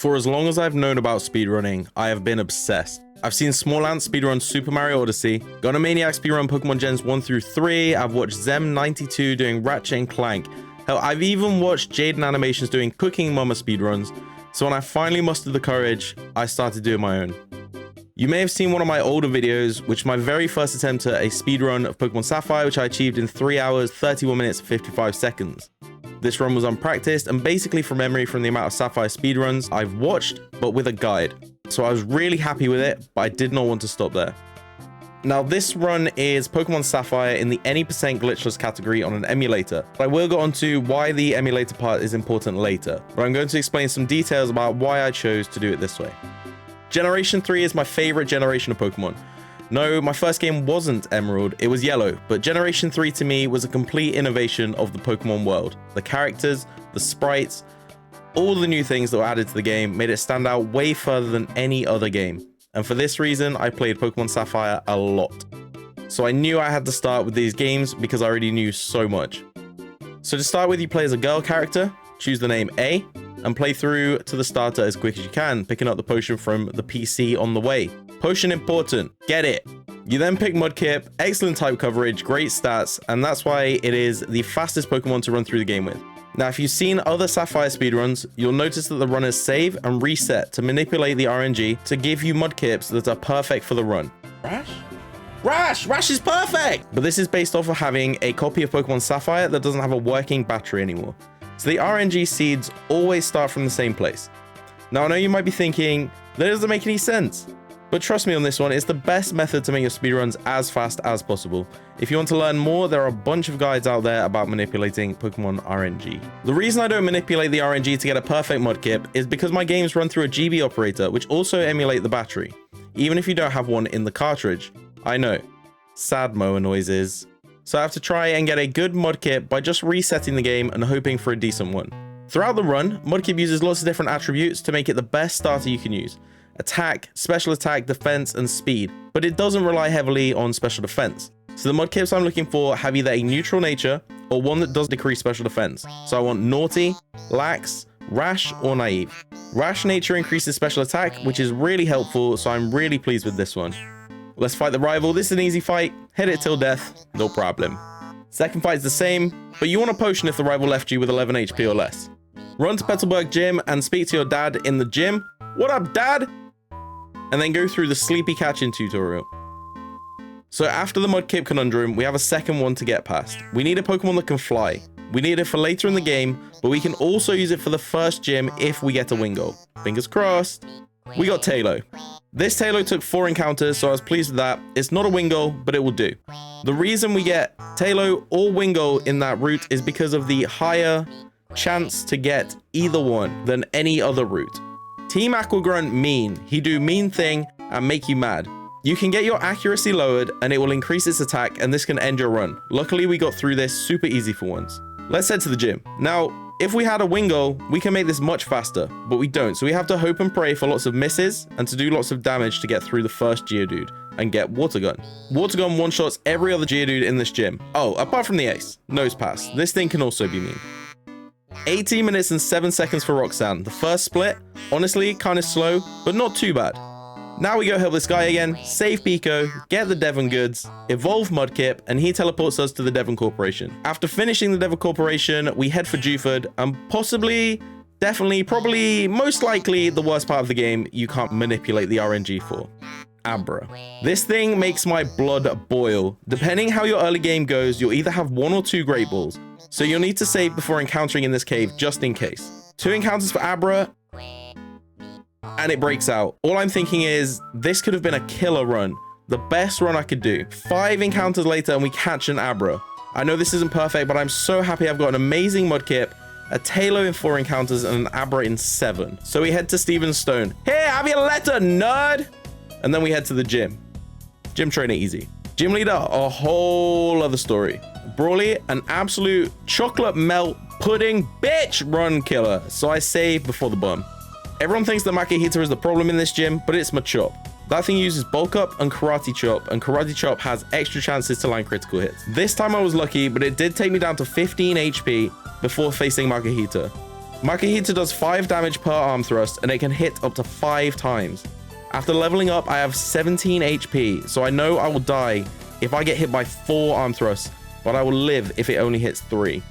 For as long as I've known about speedrunning, I have been obsessed. I've seen Small Ant speedrun Super Mario Odyssey, Gunner Maniac speedrun Pokemon Gens 1 through 3, I've watched Zem92 doing Ratchet and Clank. Hell, I've even watched Jaden Animations doing Cooking Mama speedruns, so when I finally mustered the courage, I started doing my own. You may have seen one of my older videos, which is my very first attempt at a speedrun of Pokemon Sapphire, which I achieved in 3 hours, 31 minutes, and 55 seconds. This run was unpracticed and basically from memory from the amount of Sapphire speedruns I've watched, but with a guide. So I was really happy with it, but I did not want to stop there. Now this run is Pokemon Sapphire in the any percent glitchless category on an emulator. But I will go on to why the emulator part is important later, but I'm going to explain some details about why I chose to do it this way. Generation 3 is my favorite generation of Pokemon. No, my first game wasn't Emerald, it was Yellow, but Generation 3 to me was a complete innovation of the Pokemon world. The characters, the sprites, all the new things that were added to the game made it stand out way further than any other game. And for this reason, I played Pokemon Sapphire a lot. So I knew I had to start with these games because I already knew so much. So to start with, you play as a girl character, choose the name A, and play through to the starter as quick as you can, picking up the potion from the PC on the way. Potion important, get it. You then pick Mudkip, excellent type coverage, great stats, and that's why it is the fastest Pokemon to run through the game with. Now, if you've seen other Sapphire speedruns, you'll notice that the runners save and reset to manipulate the RNG to give you Mudkips that are perfect for the run. Rash is perfect! But this is based off of having a copy of Pokemon Sapphire that doesn't have a working battery anymore. So the RNG seeds always start from the same place. Now, I know you might be thinking, that doesn't make any sense. But trust me on this one, it's the best method to make your speedruns as fast as possible. If you want to learn more, there are a bunch of guides out there about manipulating Pokemon RNG. The reason I don't manipulate the RNG to get a perfect Mudkip is because my games run through a GB operator, which also emulate the battery, even if you don't have one in the cartridge. I know, sad mower noises. So I have to try and get a good Mudkip by just resetting the game and hoping for a decent one. Throughout the run, Mudkip uses lots of different attributes to make it the best starter you can use. Attack, special attack, defense, and speed, but it doesn't rely heavily on special defense. So the Mudkips I'm looking for have either a neutral nature or one that does decrease special defense. So I want Naughty, Lax, Rash, or Naive. Rash nature increases special attack, which is really helpful, so I'm really pleased with this one. Let's fight the rival. This is an easy fight. Hit it till death, no problem. Second fight is the same, but you want a potion if the rival left you with 11 HP or less. Run to Petalburg Gym and speak to your dad in the gym. What up, dad? And then go through the sleepy catching tutorial. So after the Mudkip conundrum, we have a second one to get past. We need a Pokemon that can fly. We need it for later in the game, but we can also use it for the first gym if we get a Wingull. Fingers crossed. We got Tailo. This Tailo took 4 encounters, so I was pleased with that. It's not a Wingull, but it will do. The reason we get Tailo or Wingull in that route is because of the higher chance to get either one than any other route. Team Aquagrunt mean. He do mean thing and make you mad. You can get your accuracy lowered and it will increase its attack, and this can end your run. Luckily, we got through this super easy for once. Let's head to the gym. Now, if we had a Wingull, we can make this much faster, but we don't. So we have to hope and pray for lots of misses and to do lots of damage to get through the first Geodude and get Water Gun. Water Gun one-shots every other Geodude in this gym. Oh, apart from the Ace. Nose Pass. This thing can also be mean. 18 minutes and 7 seconds for Roxanne. The first split, honestly, kind of slow, but not too bad. Now we go help this guy again, save Pico, get the Devon goods, evolve Mudkip, and he teleports us to the Devon Corporation. After finishing the Devon Corporation, we head for Juford, and possibly, definitely, probably, most likely, the worst part of the game you can't manipulate the RNG for. Abra. This thing makes my blood boil. Depending how your early game goes, you'll either have 1 or 2 Great Balls. So you'll need to save before encountering in this cave, just in case. 2 encounters for Abra, and it breaks out. All I'm thinking is, this could have been a killer run. The best run I could do. 5 encounters later, and we catch an Abra. I know this isn't perfect, but I'm so happy I've got an amazing Mudkip, a Tailo in 4 encounters, and an Abra in 7. So we head to Steven's Stone. Here, have your letter, nerd! And then we head to the gym. Gym trainer easy. Gym leader, a whole other story. Brawly, an absolute chocolate melt pudding bitch run killer. So I save before the bomb. Everyone thinks that Makihita is the problem in this gym, but it's my chop. That thing uses bulk up and karate chop, and karate chop has extra chances to land critical hits. This time I was lucky, but it did take me down to 15 HP before facing Makihita. Makihita does 5 damage per arm thrust, and it can hit up to 5 times. After leveling up, I have 17 HP, so I know I will die if I get hit by 4 arm thrusts, but I will live if it only hits 3.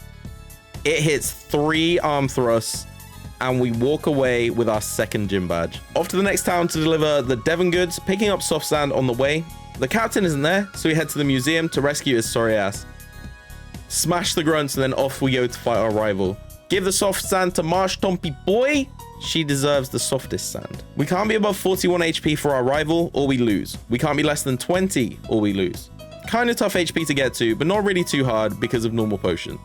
It hits 3 arm thrusts, and we walk away with our second gym badge. Off to the next town to deliver the Devon goods, picking up soft sand on the way. The captain isn't there, so we head to the museum to rescue his sorry ass. Smash the grunts, and then off we go to fight our rival. Give the soft sand to Marsh Tompy boy. She deserves the softest sand. We can't be above 41 HP for our rival, or we lose. We can't be less than 20, or we lose. Kind of tough HP to get to, but not really too hard because of normal potion.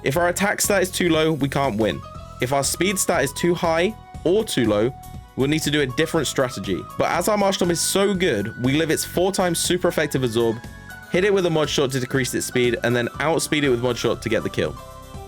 If our attack stat is too low, we can't win. If our speed stat is too high or too low, we'll need to do a different strategy. But as our Marsh Tomp is so good, we live its 4 times super effective absorb, hit it with a mud shot to decrease its speed, and then outspeed it with mud shot to get the kill.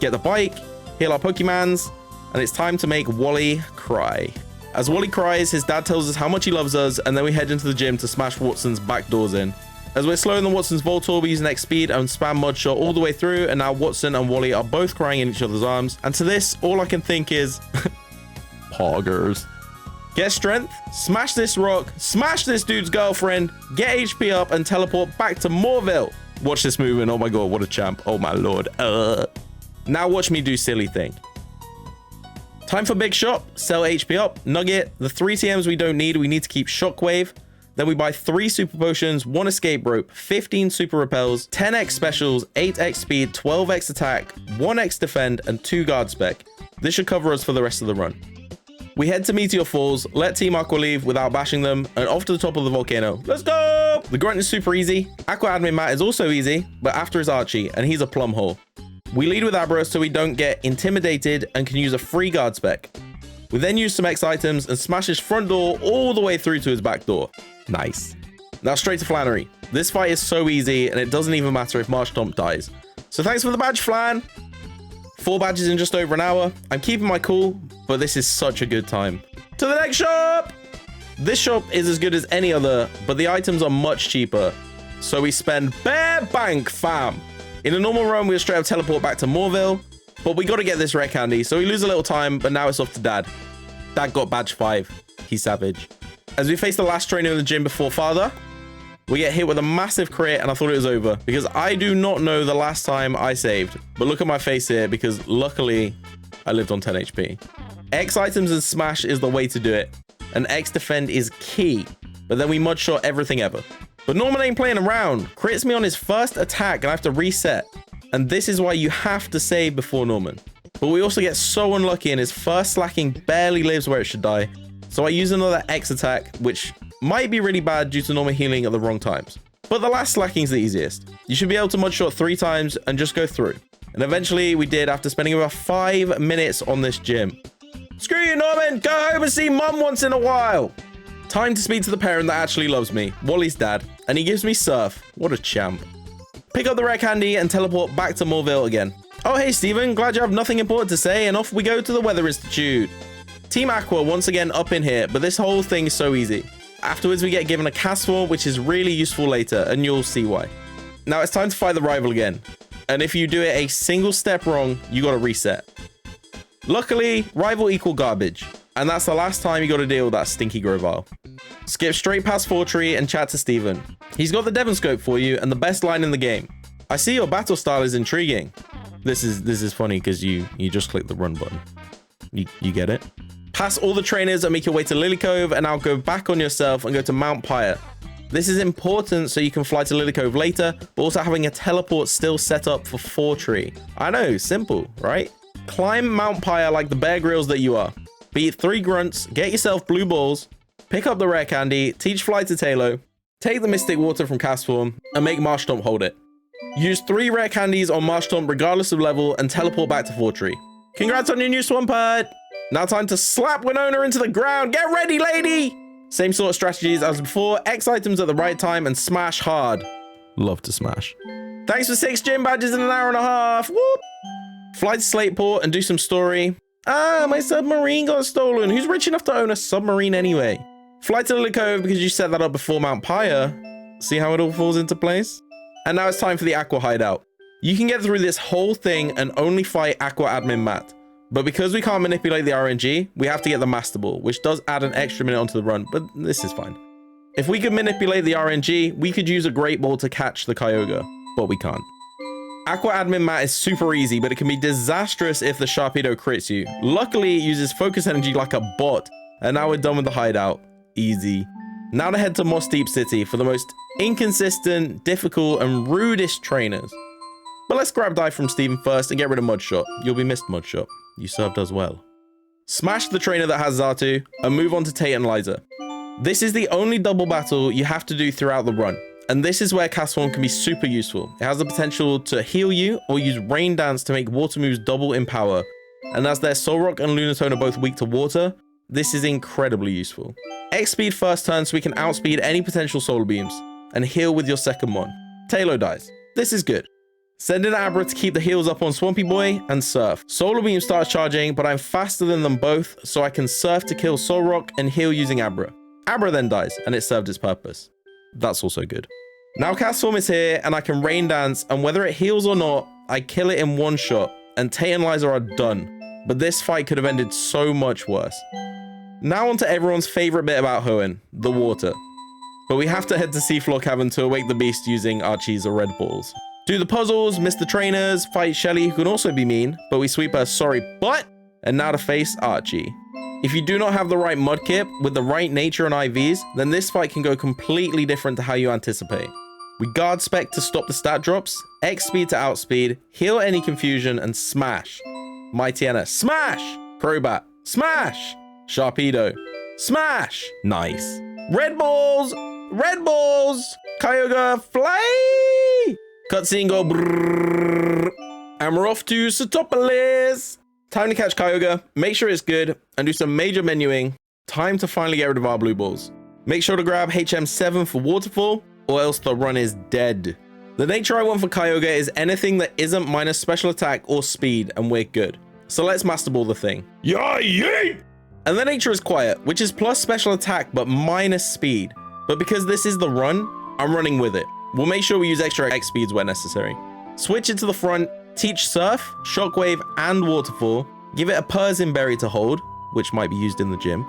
Get the bike, heal our Pokemans, and it's time to make Wally cry. As Wally cries, his dad tells us how much he loves us, and then we head into the gym to smash Watson's back doors in. As we're slowing the Watson's Voltorb, we use next speed and spam mud shot all the way through, and now Watson and Wally are both crying in each other's arms. And to this, all I can think is poggers. Get strength, smash this rock, smash this dude's girlfriend, get HP up, and teleport back to Moorville. Watch this movement. Oh my god, what a champ. Oh my lord. Now watch me do silly thing. Time for big shop. Sell HP up, nugget. The 3 TMs we don't need, we need to keep shockwave. Then we buy 3 super potions, 1 escape rope, 15 super repels, 10x specials, 8x speed, 12x attack, 1x defend, and 2 guard spec. This should cover us for the rest of the run. We head to Meteor Falls, let Team Aqua leave without bashing them, and off to the top of the volcano. Let's go! The grunt is super easy. Aqua admin Matt is also easy, but after is Archie, and he's a plum hole. We lead with Abra so we don't get intimidated and can use a free guard spec. We then use some X items and smash his front door all the way through to his back door. Nice. Now straight to Flannery. This fight is so easy and it doesn't even matter if Marsh Tomp dies. So thanks for the badge, Flan. 4 badges in just over an hour. I'm keeping my cool, but this is such a good time. To the next shop! This shop is as good as any other, but the items are much cheaper. So we spend bare bank, fam. In a normal run, we'll straight up teleport back to Moorville, but we got to get this rare candy, so we lose a little time, but now it's off to Dad. Dad got badge 5. He's savage. As we face the last trainer in the gym before Father, we get hit with a massive crit, and I thought it was over, because I do not know the last time I saved. But look at my face here, because luckily, I lived on 10 HP. X items and smash is the way to do it, and X defend is key, but then we mud shot everything ever. But Norman ain't playing around. Crits me on his first attack and I have to reset. And this is why you have to save before Norman. But we also get so unlucky and his first slacking barely lives where it should die. So I use another X attack, which might be really bad due to Norman healing at the wrong times. But the last slacking is the easiest. You should be able to mud shot 3 times and just go through. And eventually we did after spending about 5 minutes on this gym. Screw you, Norman. Go home and see Mum once in a while. Time to speak to the parent that actually loves me, Wally's dad, and he gives me surf. What a champ. Pick up the rare candy and teleport back to Moorville again. Oh, hey, Steven, glad you have nothing important to say, and off we go to the Weather Institute. Team Aqua once again up in here, but this whole thing is so easy. Afterwards, we get given a cast form, which is really useful later, and you'll see why. Now it's time to fight the rival again. And if you do it a single step wrong, you gotta reset. Luckily, rival equal garbage. And that's the last time you got to deal with that stinky Grovile. Skip straight past Fortree and chat to Steven. He's got the Devon scope for you and the best line in the game. I see your battle style is intriguing. This is funny because you just click the run button. You get it? Pass all the trainers and make your way to Lily Cove, and now go back on yourself and go to Mount Pyre. This is important so you can fly to Lily Cove later, but also having a teleport still set up for Fortree. I know, simple, right? Climb Mount Pyre like the Bear Grylls that you are. Beat 3 grunts, get yourself blue balls, pick up the rare candy, teach fly to Talo, take the Mystic Water from Castform, and make Marsh Tomp hold it. Use 3 rare candies on Marsh Tomp regardless of level, and teleport back to Fortree. Congrats on your new Swampert! Now time to slap Winona into the ground. Get ready, lady! Same sort of strategies as before. X items at the right time and smash hard. Love to smash. Thanks for 6 gym badges in an hour and a half. Whoop! Fly to Slateport and do some story. Ah, my submarine got stolen. Who's rich enough to own a submarine anyway? Fly to Lily Cove because you set that up before Mount Pyre. See how it all falls into place? And now it's time for the Aqua hideout. You can get through this whole thing and only fight Aqua admin Matt. But because we can't manipulate the RNG, we have to get the Master Ball, which does add an extra minute onto the run, but this is fine. If we could manipulate the RNG, we could use a Great Ball to catch the Kyogre, but we can't. Aqua Admin Mat is super easy, but it can be disastrous if the Sharpedo crits you. Luckily, it uses focus energy like a bot, and now we're done with the hideout. Easy. Now to head to Moss Deep City for the most inconsistent, difficult, and rudest trainers. But let's grab Dive from Steven first and get rid of Mudshot. You'll be missed, Mudshot. You served us well. Smash the trainer that has Xatu and move on to Tate and Liza. This is the only double battle you have to do throughout the run, and this is where Castform can be super useful. It has the potential to heal you or use Rain Dance to make water moves double in power, and as their Solrock and Lunatone are both weak to water, this is incredibly useful. X-Speed first turn so we can outspeed any potential Solar Beams, and heal with your second one. Tailo dies. This is good. Send in Abra to keep the heals up on Swampy Boy and Surf. Solar Beam starts charging, but I'm faster than them both, so I can Surf to kill Solrock and heal using Abra. Abra then dies, and it served its purpose. That's also good. Now Castform is here, and I can Rain Dance, and whether it heals or not, I kill it in one shot, and Tate and Liza are done. But this fight could have ended so much worse. Now on to everyone's favorite bit about Hoenn, the water. But we have to head to Seafloor Cavern to awake the beast using Archie's red balls. Do the puzzles, miss the trainers, fight Shelly, who can also be mean, but we sweep her sorry butt, and now to face Archie. If you do not have the right Mudkip with the right nature and IVs, then this fight can go completely different to how you anticipate. We guard Spec to stop the stat drops, X-Speed to outspeed, heal any confusion, and smash. Mightyena, smash! Crobat, smash! Sharpedo, smash! Nice. Red balls! Red balls! Kyogre, fly! Cutscene go brrrr. And we're off to Satopolis! Time to catch Kyogre, make sure it's good, and do some major menuing. Time to finally get rid of our blue balls. Make sure to grab HM7 for Waterfall, or else the run is dead. The nature I want for Kyogre is anything that isn't minus special attack or speed, and we're good. So let's Master Ball the thing. Yay! And the nature is quiet, which is plus special attack, but minus speed. But because this is the run, I'm running with it. We'll make sure we use extra X speeds where necessary. Switch it to the front, teach Surf, Shockwave, and Waterfall. Give it a Persian Berry to hold, which might be used in the gym.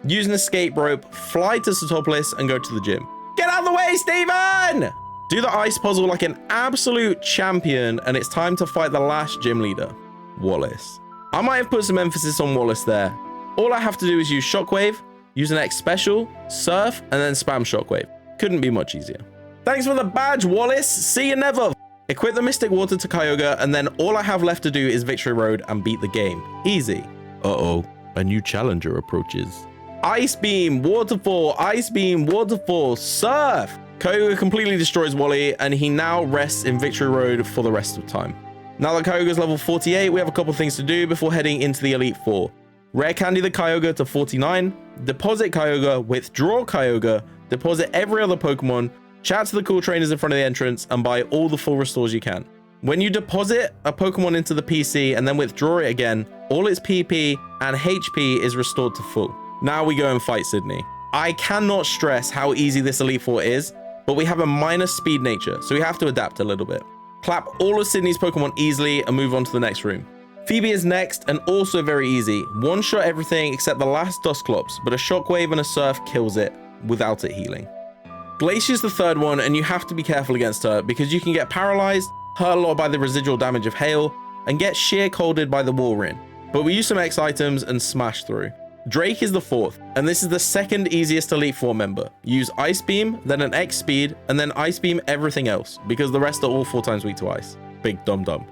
Use an escape rope, fly to Satopolis, and go to the gym. Get out of the way, Steven! Do the ice puzzle like an absolute champion, and it's time to fight the last gym leader, Wallace. I might have put some emphasis on Wallace there. All I have to do is use Shockwave, use an X special, Surf, and then spam Shockwave. Couldn't be much easier. Thanks for the badge, Wallace. See you never. Equip the Mystic Water to Kyogre, and then all I have left to do is Victory Road and beat the game. Easy. Uh-oh, a new challenger approaches. Ice Beam, Waterfall, Surf. Kyogre completely destroys Wally, and he now rests in Victory Road for the rest of time. Now that Kyogre's level 48, we have a couple things to do before heading into the Elite Four. Rare Candy the Kyogre to 49, deposit Kyogre, withdraw Kyogre, deposit every other Pokemon, chat to the cool trainers in front of the entrance, and buy all the full restores you can. When you deposit a Pokemon into the PC and then withdraw it again, all its PP and HP is restored to full. Now we go and fight Sydney. I cannot stress how easy this Elite Four is, but we have a minus speed nature, so we have to adapt a little bit. Clap all of Sydney's Pokemon easily and move on to the next room. Phoebe is next and also very easy. One shot everything except the last Dusclops, but a Shockwave and a Surf kills it without it healing. Glacier's the third one, and you have to be careful against her because you can get paralyzed, hurt a lot by the residual damage of hail, and get sheer colded by the Walrein. But we use some X items and smash through. Drake is the fourth, and this is the second easiest Elite Four member. Use Ice Beam, then an X Speed, and then Ice Beam everything else, because the rest are all 4 times weak to ice. Big dum-dum.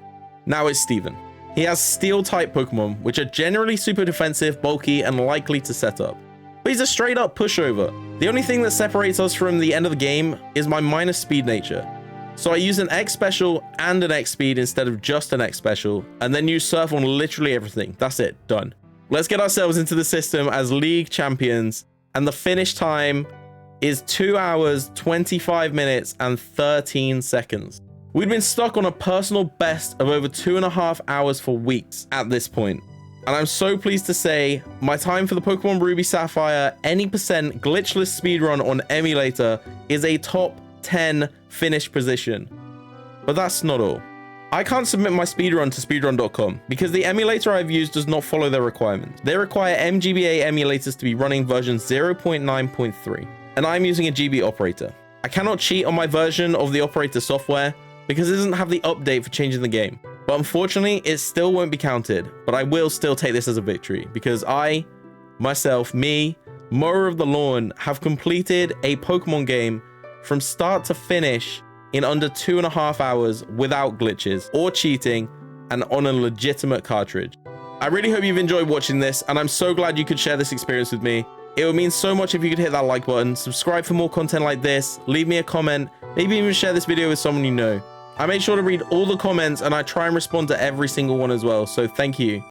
Now it's Steven. He has Steel-type Pokemon, which are generally super defensive, bulky, and likely to set up. But he's a straight-up pushover. The only thing that separates us from the end of the game is my minus speed nature. So I use an X Special and an X Speed instead of just an X Special, and then use Surf on literally everything. That's it. Done. Let's get ourselves into the system as League Champions, and the finish time is 2 hours, 25 minutes, and 13 seconds. We'd been stuck on a personal best of over 2.5 hours for weeks at this point. And I'm so pleased to say my time for the Pokemon Ruby Sapphire any percent glitchless speedrun on Emulator is a top 10 finish position. But that's not all. I can't submit my speedrun to speedrun.com because the emulator I've used does not follow their requirements. They require MGBA emulators to be running version 0.9.3, and I'm using a GB operator. I cannot cheat on my version of the operator software because it doesn't have the update for changing the game. But unfortunately, it still won't be counted, but I will still take this as a victory because I, myself, MowerOfTheLawn, have completed a Pokemon game from start to finish in under 2.5 hours without glitches or cheating and on a legitimate cartridge. I really hope you've enjoyed watching this, and I'm so glad you could share this experience with me. It would mean so much if you could hit that like button, subscribe for more content like this, leave me a comment, maybe even share this video with someone you know. I make sure to read all the comments and I try and respond to every single one as well, so thank you.